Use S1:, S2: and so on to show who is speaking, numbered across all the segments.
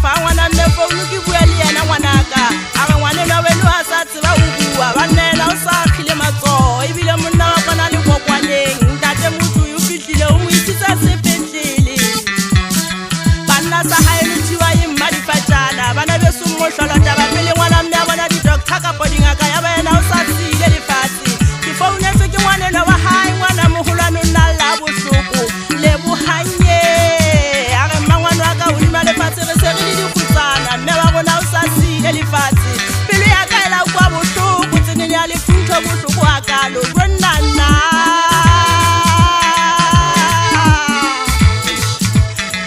S1: fa ngwana mme founu ke bua le yena ngwanaka a re ngwane no wena a sa tseba o bua ba nena o sa khile matso ebile monna wa bona le kokwaneng ntate motho yo fitlile o mo isitsa sepetlele banna sa hae le thiwa e mmadi fatjana bana be su mo hlola taba pele ngwana mme a bona di doctor ka podingaka ya bana o sa tsile le fatsi ke founu tse ke ngwana no wa hae ngwana moholwane nna la bohloko le bohanye a re mangwana ka o dima le fatsi re se re di khutsana mme wa rona o sa tsile le fatsi pele ya ka ela kwa bohloko tsenenya le futho bohloko a kalo ronnana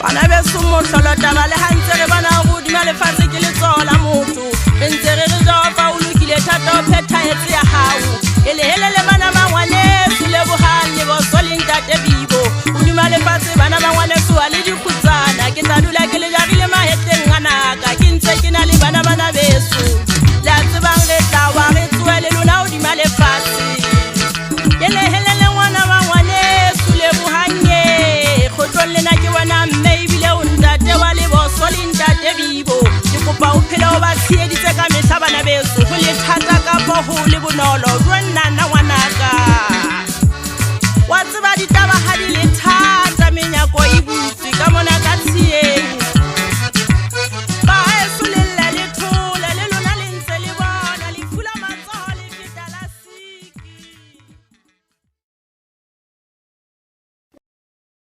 S1: bana be su mo hlola taba le hantse re bana go dima le fatsi ke le tsola motho ntse re re ja fa o lokile thata o phetha etse ya hao ele helele bana ba ngwane su le bohanye bo soling tate bibo o dima le fatsi bana ba ngwane su a le dikhutsana ke tla dula ke le jagile mahetleng ngwanaka ke ntse ke na le bana beso la tsebang re tla wa re tsoele lona o dima le fatsi ele helele ngwana ba ngwane su le bohanye khotlong lena ke bona mme ebile o ntate wa le bo soling tate bibo ke kopa o phela o ba tsieditse ka mehla bana beso go le thata ka bo ho le bonolo ronnana